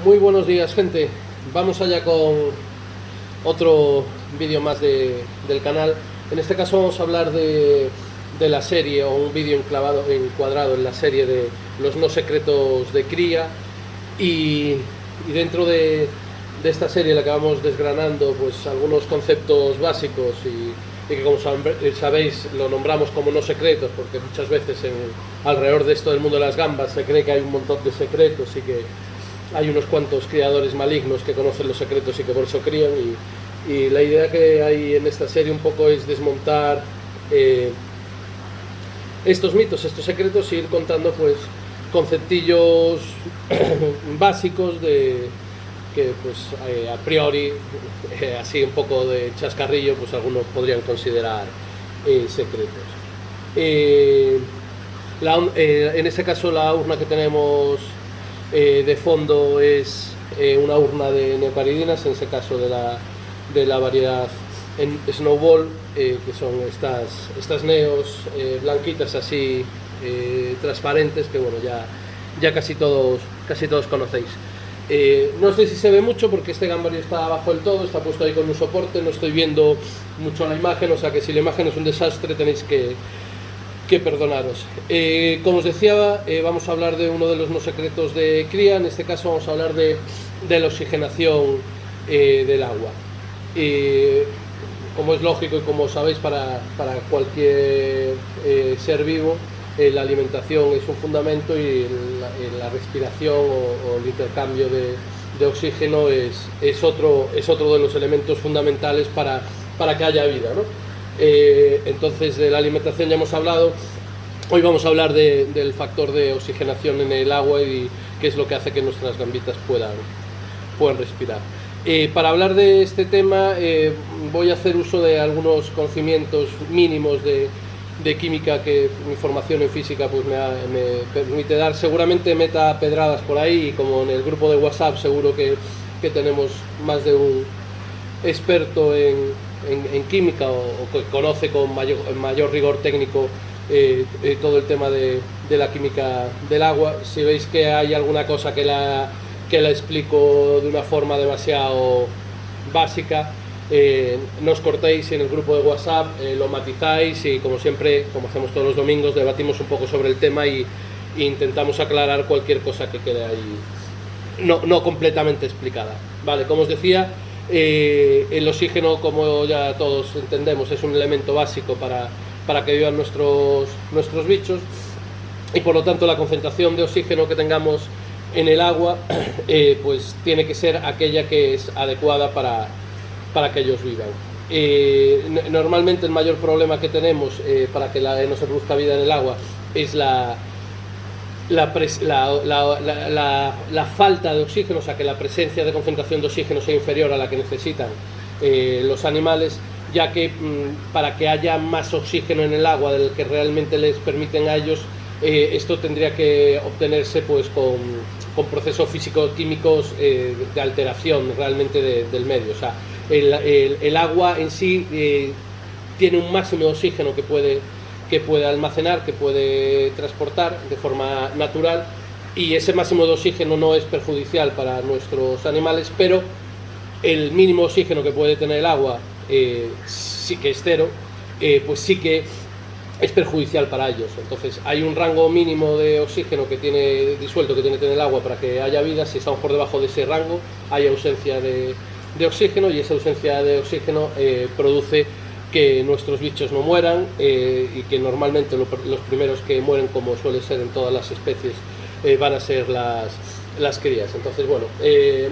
Muy buenos días, gente. Vamos allá con otro vídeo más del canal. En este caso vamos a hablar de la serie, o un vídeo encuadrado en la serie de los no secretos de Cría. Y dentro de esta serie la que vamos desgranando pues algunos conceptos básicos y que, como sabéis, lo nombramos como no secretos porque muchas veces alrededor de esto del mundo de las gambas se cree que hay un montón de secretos y que hay unos cuantos criadores malignos que conocen los secretos y que por eso crían. Y la idea que hay en esta serie un poco es desmontar estos mitos, estos secretos, y ir contando pues conceptillos básicos que pues a priori, así un poco de chascarrillo, pues algunos podrían considerar secretos. En este caso la urna que tenemos de fondo es una urna de neoparidinas, en ese caso de la variedad en Snowball, que son estas neos blanquitas así, transparentes, que bueno, ya casi todos conocéis. No sé si se ve mucho porque este gambario está abajo del todo, está puesto ahí con un soporte, no estoy viendo mucho la imagen, o sea que si la imagen es un desastre tenéis que perdonaros. Como os decía, vamos a hablar de uno de los no secretos de Cría. En este caso vamos a hablar de la oxigenación del agua. Como es lógico y como sabéis, para cualquier ser vivo, la alimentación es un fundamento, y la respiración o el intercambio de oxígeno es otro de los elementos fundamentales para que haya vida, ¿no? Entonces, de la alimentación ya hemos hablado. Hoy vamos a hablar del factor de oxigenación en el agua y qué es lo que hace que nuestras gambitas puedan respirar. Para hablar de este tema voy a hacer uso de algunos conocimientos mínimos de química que mi formación en física pues me permite dar. Seguramente meta pedradas por ahí, y como en el grupo de WhatsApp seguro que tenemos más de un experto en química o que conoce con mayor rigor técnico todo el tema de la química del agua. Si veis que hay alguna cosa que la explico de una forma demasiado básica, no os cortéis, y en el grupo de WhatsApp lo matizáis, y como siempre, como hacemos todos los domingos, debatimos un poco sobre el tema y intentamos aclarar cualquier cosa que quede ahí no completamente explicada. Vale, como os decía, el oxígeno, como ya todos entendemos, es un elemento básico para que vivan nuestros bichos, y por lo tanto la concentración de oxígeno que tengamos en el agua pues tiene que ser aquella que es adecuada para que ellos vivan. Normalmente el mayor problema que tenemos para que no se produzca vida en el agua es la falta de oxígeno, o sea, que la presencia de concentración de oxígeno sea inferior a la que necesitan los animales, ya que para que haya más oxígeno en el agua del que realmente les permiten a ellos, esto tendría que obtenerse pues con procesos físico-químicos de alteración realmente del medio. O sea, el agua en sí tiene un máximo de oxígeno que puede almacenar, que puede transportar de forma natural, y ese máximo de oxígeno no es perjudicial para nuestros animales, pero el mínimo oxígeno que puede tener el agua, sí que es cero, pues sí que es perjudicial para ellos. Entonces hay un rango mínimo de oxígeno que tiene disuelto, que tiene que tener el agua para que haya vida. Si estamos por debajo de ese rango, hay ausencia de oxígeno, y esa ausencia de oxígeno produce que nuestros bichos no mueran, y que normalmente los primeros que mueren, como suele ser en todas las especies, van a ser las crías. Entonces, bueno,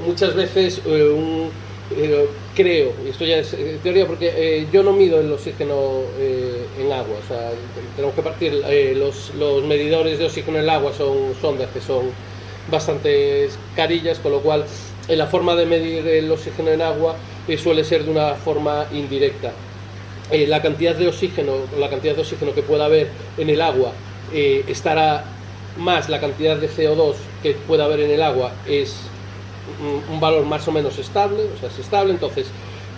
muchas veces creo, y esto ya es teoría, porque yo no mido el oxígeno en agua, o sea, tenemos que partir, los medidores de oxígeno en el agua son sondas que son bastante carillas, con lo cual la forma de medir el oxígeno en agua suele ser de una forma indirecta. La cantidad de oxígeno que pueda haber en el agua estará más la cantidad de CO2 que pueda haber en el agua, es un valor más o menos estable, o sea, es estable. Entonces,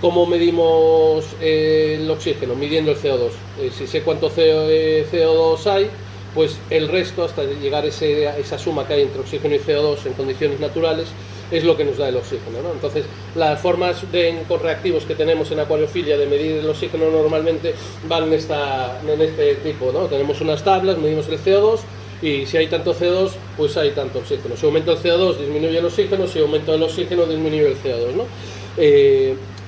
¿cómo medimos el oxígeno? Midiendo el CO2. Si sé cuánto CO2 hay, pues el resto, hasta llegar a esa suma que hay entre oxígeno y CO2 en condiciones naturales, es lo que nos da el oxígeno, ¿no? Entonces, las formas con reactivos que tenemos en acuariofilia de medir el oxígeno normalmente van en este tipo, ¿no? Tenemos unas tablas, medimos el CO2, y si hay tanto CO2, pues hay tanto oxígeno. Si aumenta el CO2, disminuye el oxígeno; si aumenta el oxígeno, disminuye el CO2, ¿no?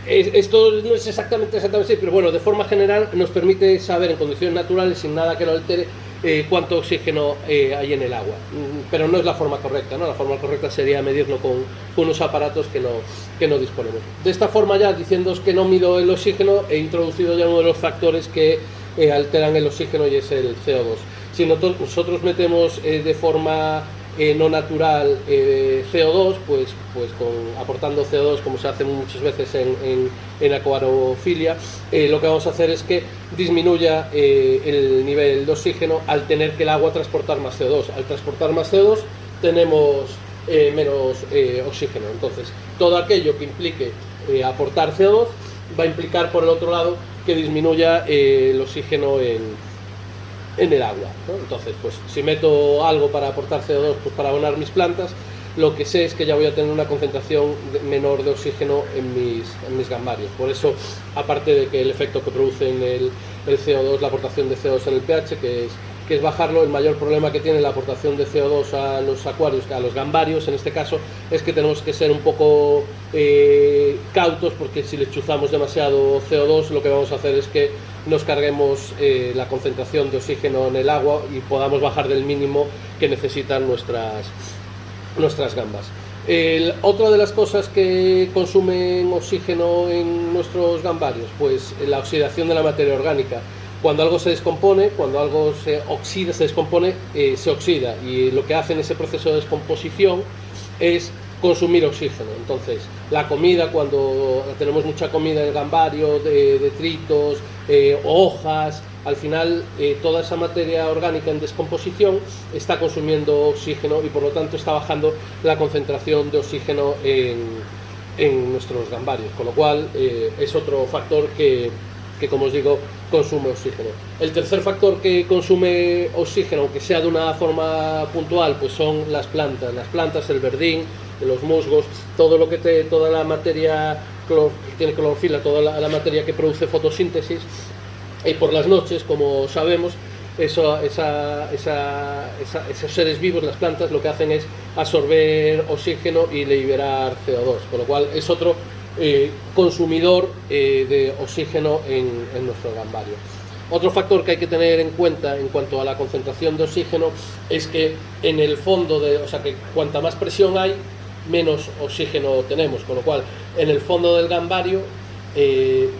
Esto no es exactamente así, pero bueno, de forma general nos permite saber en condiciones naturales, sin nada que lo altere, cuánto oxígeno hay en el agua. Pero no es la forma correcta, ¿no? La forma correcta sería medirlo con unos aparatos que no disponemos. De esta forma, ya diciéndoos que no mido el oxígeno, he introducido ya uno de los factores que alteran el oxígeno, y es el CO2. Si nosotros metemos de forma no natural CO2, pues aportando CO2, como se hace muchas veces en acuariofilia, lo que vamos a hacer es que disminuya el nivel de oxígeno al tener que el agua transportar más CO2. Al transportar más CO2 tenemos menos oxígeno. Entonces, todo aquello que implique aportar CO2 va a implicar, por el otro lado, que disminuya el oxígeno en el agua, ¿no? Entonces, pues si meto algo para aportar CO2, pues para abonar mis plantas, lo que sé es que ya voy a tener una concentración menor de oxígeno en mis gambarios. Por eso, aparte de que el efecto que produce en el CO2, la aportación de CO2 en el pH, que es bajarlo, el mayor problema que tiene la aportación de CO2 a los acuarios, a los gambarios en este caso, es que tenemos que ser un poco cautos, porque si le chuzamos demasiado CO2, lo que vamos a hacer es que nos carguemos la concentración de oxígeno en el agua y podamos bajar del mínimo que necesitan nuestras gambas. Otra de las cosas que consumen oxígeno en nuestros gambarios, pues la oxidación de la materia orgánica. Cuando algo se descompone, cuando algo se descompone, se oxida, y lo que hace en ese proceso de descomposición es consumir oxígeno. Entonces, la comida, cuando tenemos mucha comida en el gambario, detritos, hojas, al final toda esa materia orgánica en descomposición está consumiendo oxígeno, y por lo tanto está bajando la concentración de oxígeno en nuestros gambarios, con lo cual es otro factor que, como os digo, consume oxígeno. El tercer factor que consume oxígeno, aunque sea de una forma puntual, pues son las plantas, el verdín, los musgos, toda la materia que tiene clorofila, toda la materia que produce fotosíntesis. Y por las noches, como sabemos, esos seres vivos, las plantas, lo que hacen es absorber oxígeno y liberar CO2, con lo cual es otro consumidor de oxígeno en nuestro gambario. Otro factor que hay que tener en cuenta en cuanto a la concentración de oxígeno es que en el fondo, que cuanta más presión hay, menos oxígeno tenemos, con lo cual en el fondo del gambario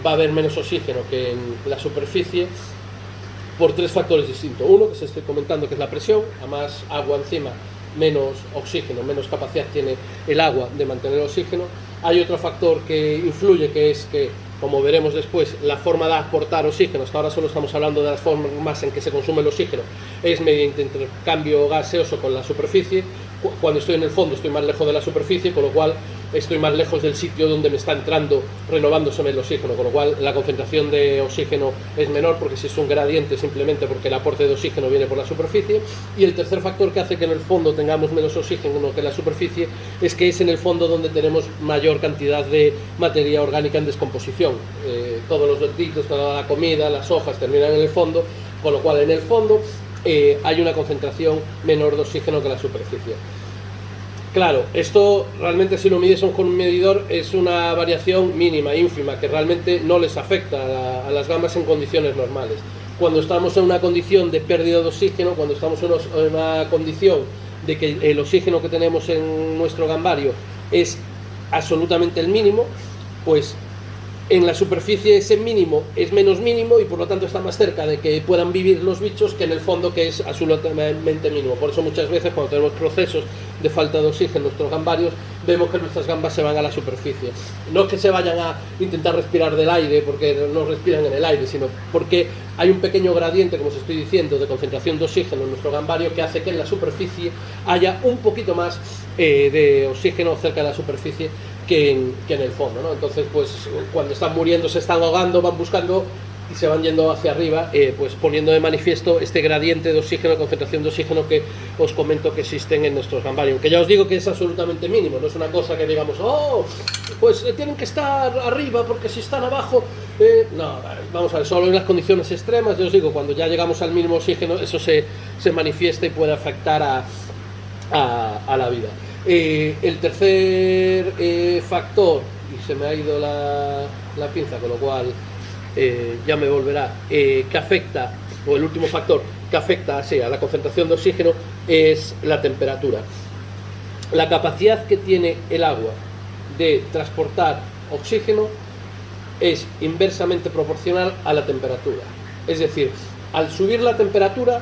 va a haber menos oxígeno que en la superficie, por tres factores distintos. Uno, que se estoy comentando, que es la presión. A más agua encima, menos oxígeno, menos capacidad tiene el agua de mantener oxígeno. Hay otro factor que influye, que es que, como veremos después, la forma de aportar oxígeno, hasta ahora solo estamos hablando de las formas en que se consume el oxígeno, es mediante intercambio gaseoso con la superficie. Cuando estoy en el fondo estoy más lejos de la superficie, con lo cual estoy más lejos del sitio donde me está entrando, renovándose el oxígeno, con lo cual la concentración de oxígeno es menor, porque si es un gradiente, simplemente porque el aporte de oxígeno viene por la superficie. Y el tercer factor que hace que en el fondo tengamos menos oxígeno que en la superficie es que es en el fondo donde tenemos mayor cantidad de materia orgánica en descomposición. Todos los detritos, toda la comida, las hojas terminan en el fondo, con lo cual en el fondo hay una concentración menor de oxígeno que en la superficie. Claro, esto realmente, si lo mides con un medidor, es una variación mínima, ínfima, que realmente no les afecta a las gambas en condiciones normales. Cuando estamos en una condición de pérdida de oxígeno, cuando estamos en una condición de que el oxígeno que tenemos en nuestro gambario es absolutamente el mínimo, pues en la superficie ese mínimo es menos mínimo, y por lo tanto está más cerca de que puedan vivir los bichos que en el fondo, que es absolutamente mínimo. Por eso muchas veces, cuando tenemos procesos de falta de oxígeno en nuestros gambarios, vemos que nuestras gambas se van a la superficie. No es que se vayan a intentar respirar del aire porque no respiran en el aire, sino porque hay un pequeño gradiente, como os estoy diciendo, de concentración de oxígeno en nuestro gambario, que hace que en la superficie haya un poquito más de oxígeno cerca de la superficie que en el fondo, ¿no? Entonces, pues cuando están muriendo, se están ahogando, van buscando y se van yendo hacia arriba, pues poniendo de manifiesto este gradiente de oxígeno, concentración de oxígeno que os comento que existen en nuestros gambarium, que ya os digo que es absolutamente mínimo, no es una cosa que digamos, oh, pues tienen que estar arriba porque si están abajo, no, vamos a ver, solo en las condiciones extremas, yo os digo, cuando ya llegamos al mínimo oxígeno, eso se manifiesta y puede afectar a la vida. El tercer factor, y se me ha ido la pinza, con lo cual ya me volverá, que afecta, o el último factor que afecta a la concentración de oxígeno es la temperatura. La capacidad que tiene el agua de transportar oxígeno es inversamente proporcional a la temperatura. Es decir, al subir la temperatura,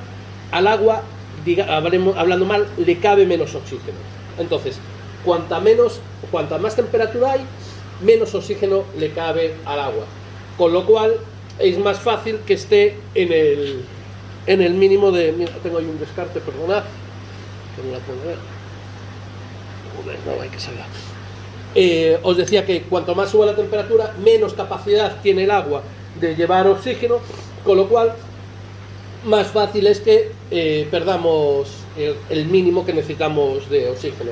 al agua, hablando mal, le cabe menos oxígeno. Entonces, cuanta más temperatura hay, menos oxígeno le cabe al agua. Con lo cual, es más fácil que esté en el mínimo de... Mira, tengo ahí un descarte, perdonad. Que no la puedo ver. No hay que salga. Os decía que cuanto más suba la temperatura, menos capacidad tiene el agua de llevar oxígeno, con lo cual más fácil es que perdamos el mínimo que necesitamos de oxígeno.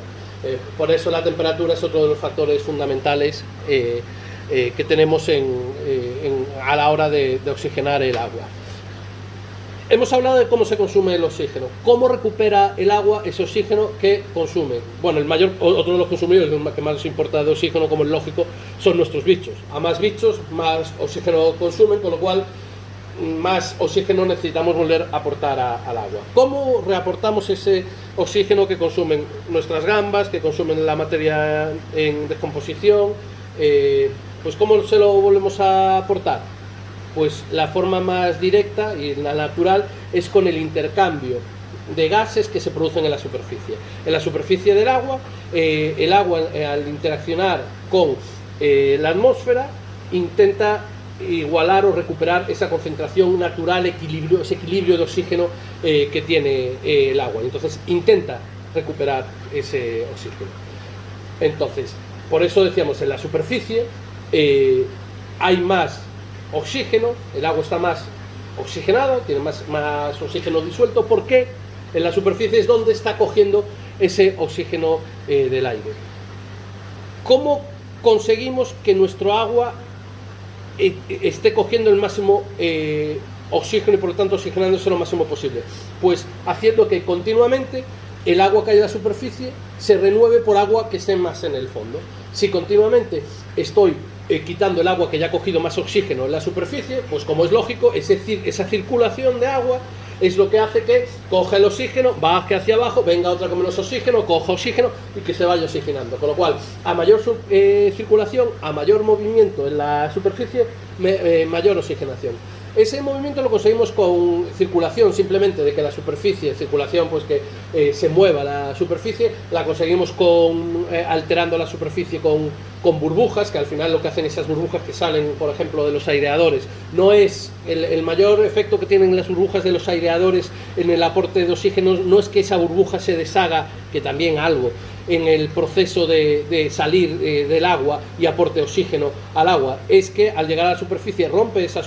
Por eso la temperatura es otro de los factores fundamentales que tenemos a la hora de oxigenar el agua. Hemos hablado de cómo se consume el oxígeno. ¿Cómo recupera el agua ese oxígeno que consume? Bueno, otro de los consumidores que más les importa de oxígeno, como es lógico, son nuestros bichos. A más bichos, más oxígeno consumen, con lo cual más oxígeno necesitamos volver a aportar al agua. ¿Cómo reaportamos ese oxígeno que consumen nuestras gambas, que consumen la materia en descomposición? Pues ¿cómo se lo volvemos a aportar? Pues la forma más directa y la natural es con el intercambio de gases que se producen en la superficie. En la superficie del agua, el agua al interaccionar con la atmósfera intenta igualar o recuperar esa concentración natural, ese equilibrio de oxígeno que tiene el agua. Entonces intenta recuperar ese oxígeno. Entonces, por eso decíamos, en la superficie hay más oxígeno, el agua está más oxigenada, tiene más oxígeno disuelto, porque en la superficie es donde está cogiendo ese oxígeno del aire. ¿Cómo conseguimos que nuestro agua esté cogiendo el máximo oxígeno y por lo tanto oxigenándose lo máximo posible? Pues haciendo que continuamente el agua que hay en la superficie se renueve por agua que esté más en el fondo. Si continuamente estoy quitando el agua que ya ha cogido más oxígeno en la superficie, pues como es lógico, esa circulación de agua es lo que hace que coja el oxígeno, baje hacia abajo, venga otra con menos oxígeno, coja oxígeno y que se vaya oxigenando. Con lo cual, a mayor circulación, a mayor movimiento en la superficie, mayor oxigenación. Ese movimiento lo conseguimos con circulación, simplemente de que la superficie, circulación, pues que se mueva la superficie, la conseguimos alterando la superficie con burbujas, que al final lo que hacen esas burbujas que salen, por ejemplo, de los aireadores. No es el mayor efecto que tienen las burbujas de los aireadores en el aporte de oxígeno, no es que esa burbuja se deshaga, que también algo, en el proceso de salir del agua y aporte oxígeno al agua, es que al llegar a la superficie rompe esa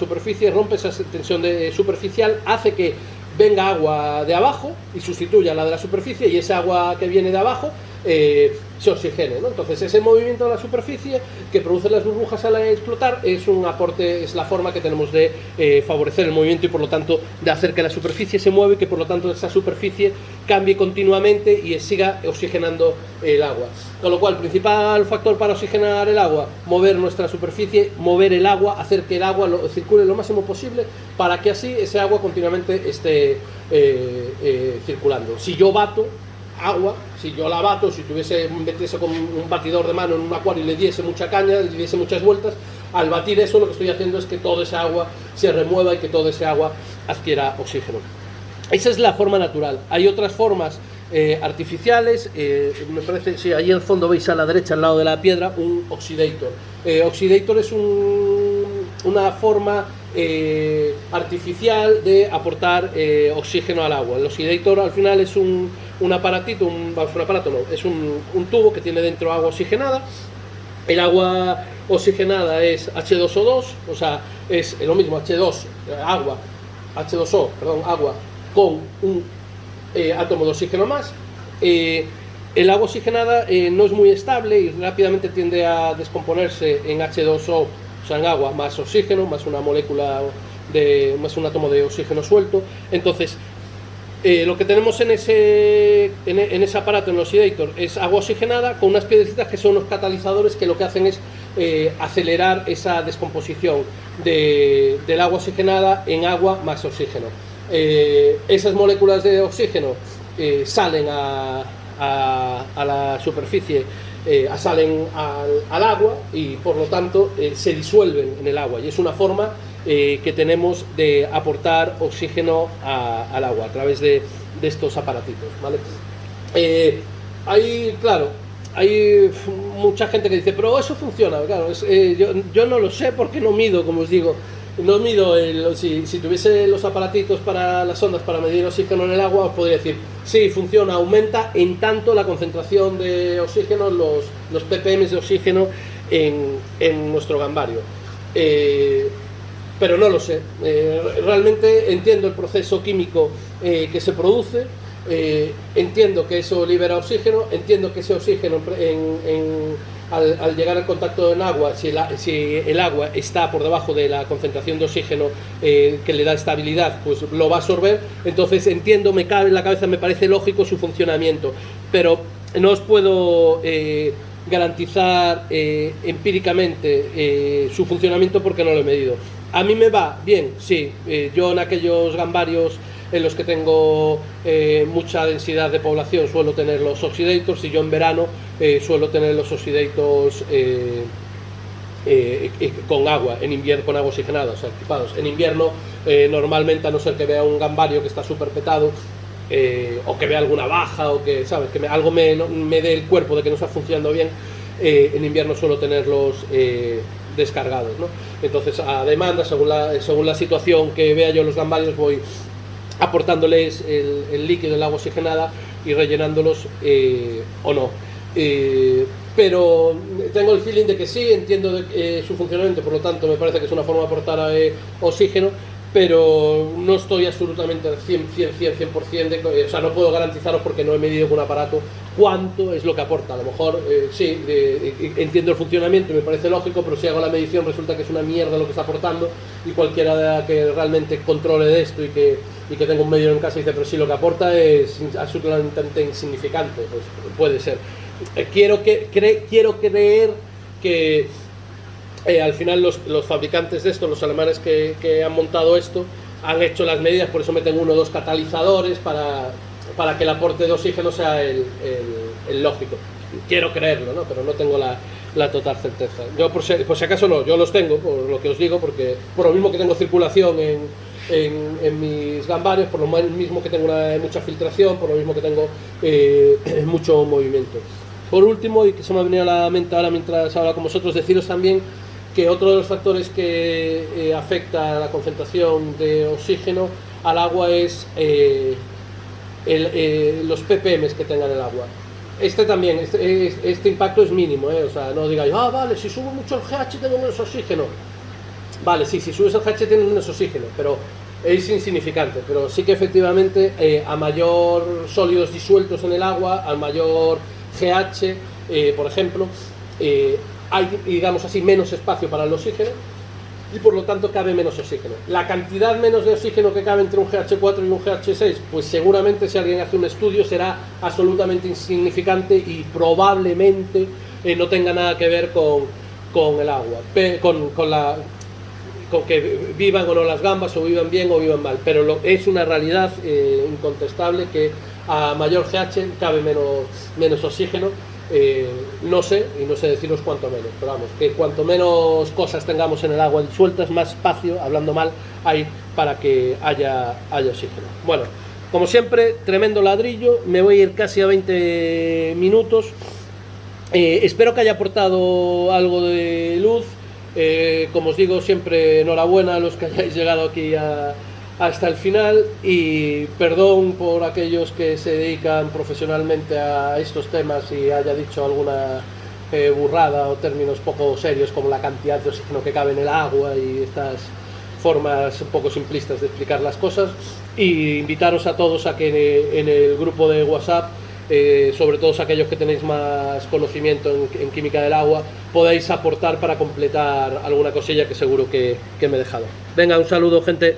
tensión superficial, hace que venga agua de abajo y sustituya la de la superficie, y esa agua que viene de abajo se oxigene, ¿no? Entonces ese movimiento de la superficie que produce las burbujas al explotar es un aporte, es la forma que tenemos de favorecer el movimiento y por lo tanto de hacer que la superficie se mueva y que por lo tanto esa superficie cambie continuamente y siga oxigenando el agua. Con lo cual, el principal factor para oxigenar el agua, mover nuestra superficie, mover el agua, hacer que el agua circule lo máximo posible para que así ese agua continuamente esté circulando. Si yo bato agua, si yo la bato, si metiese con un batidor de mano en un acuario y le diese mucha caña, le diese muchas vueltas, al batir eso lo que estoy haciendo es que toda esa agua se remueva y que toda esa agua adquiera oxígeno. Esa es la forma natural. Hay otras formas artificiales, me parece, sí, ahí al fondo veis a la derecha, al lado de la piedra, un oxidator. Oxidator es una forma artificial de aportar oxígeno al agua. El oxidator al final es un aparatito, es un tubo que tiene dentro agua oxigenada. El agua oxigenada es H2O2, o sea, es lo mismo H2, agua, H2O, perdón, agua con un átomo de oxígeno más. El agua oxigenada no es muy estable y rápidamente tiende a descomponerse en H2O, o sea, en agua más oxígeno, más una molécula más un átomo de oxígeno suelto. Entonces, lo que tenemos en ese aparato, en el oxidator, es agua oxigenada con unas piedrecitas que son unos catalizadores que lo que hacen es acelerar esa descomposición del agua oxigenada en agua más oxígeno. Esas moléculas de oxígeno salen a la superficie, salen al agua y por lo tanto se disuelven en el agua, y es una forma que tenemos de aportar oxígeno al agua a través de estos aparatitos, ¿vale? Hay mucha gente que dice, pero eso funciona, claro, yo no lo sé porque no mido, como os digo, no mido si tuviese los aparatitos para las sondas para medir oxígeno en el agua, os podría decir, sí, funciona, aumenta en tanto la concentración de oxígeno, los ppm de oxígeno en nuestro gambario. Pero no lo sé, realmente entiendo el proceso químico que se produce, entiendo que eso libera oxígeno, entiendo que ese oxígeno al llegar al contacto en agua, si el agua está por debajo de la concentración de oxígeno que le da estabilidad, pues lo va a absorber. Entonces entiendo, me cabe en la cabeza, me parece lógico su funcionamiento, pero no os puedo garantizar empíricamente su funcionamiento porque no lo he medido. A mí me va bien, sí. Yo en aquellos gambarios en los que tengo mucha densidad de población suelo tener los oxidators, y yo en verano suelo tener los oxidators con agua, en invierno con agua oxigenada, o sea, equipados. En invierno normalmente, a no ser que vea un gambario que está súper petado, o que vea alguna baja, o que, ¿sabes?, que algo me dé el cuerpo de que no está funcionando bien, en invierno suelo tenerlos descargados, ¿no? Entonces, a demanda, según la situación que vea yo los gambarios, voy aportándoles el líquido, el agua oxigenada, y rellenándolos o no. Pero tengo el feeling de que sí, entiendo su funcionamiento, por lo tanto me parece que es una forma de aportar oxígeno, pero no estoy absolutamente al 100%, o sea, no puedo garantizaros porque no he medido con un aparato cuánto es lo que aporta. A lo mejor sí, entiendo el funcionamiento y me parece lógico, pero si hago la medición resulta que es una mierda lo que está aportando, y cualquiera que realmente controle de esto y que tenga un medidor en casa dice, pero sí, lo que aporta es absolutamente insignificante, pues puede ser. Quiero creer que al final los fabricantes de esto, los alemanes que han montado esto, han hecho las medidas, por eso meten 1 o 2 catalizadores para que el aporte de oxígeno sea el lógico. Quiero creerlo, ¿no? Pero no tengo la total certeza. Yo por si acaso no, yo los tengo, por lo que os digo, porque por lo mismo que tengo circulación en mis gambarios, por lo mismo que tengo mucha filtración, por lo mismo que tengo mucho movimiento. Por último, y que se me ha venido a la mente ahora mientras hablo con vosotros, deciros también que otro de los factores que afecta a la concentración de oxígeno al agua es los ppm que tenga el agua. Este impacto es mínimo, o sea, no digáis, vale, si subo mucho el GH tengo menos oxígeno. Vale, sí, si subes el GH tienes menos oxígeno, pero es insignificante. Pero sí que efectivamente a mayor sólidos disueltos en el agua, al mayor GH, por ejemplo, hay, digamos así, menos espacio para el oxígeno, y por lo tanto cabe menos oxígeno. La cantidad menos de oxígeno que cabe entre un GH4 y un GH6, pues seguramente, si alguien hace un estudio, será absolutamente insignificante y probablemente no tenga nada que ver con el agua, con que vivan o no las gambas, o vivan bien o vivan mal. Pero es una realidad incontestable que a mayor GH cabe menos oxígeno. No sé deciros cuánto menos, pero vamos, que cuanto menos cosas tengamos en el agua disueltas, más espacio, hablando mal, hay para que haya oxígeno. Bueno, como siempre, tremendo ladrillo, me voy a ir casi a 20 minutos. Espero que haya aportado algo de luz. Como os digo, siempre enhorabuena a los que hayáis llegado aquí hasta el final, y perdón por aquellos que se dedican profesionalmente a estos temas y haya dicho alguna burrada o términos poco serios como la cantidad de oxígeno que cabe en el agua y estas formas un poco simplistas de explicar las cosas, y invitaros a todos a que en el grupo de WhatsApp, sobre todo aquellos que tenéis más conocimiento en química del agua, podáis aportar para completar alguna cosilla que seguro que me he dejado. Venga, un saludo, gente.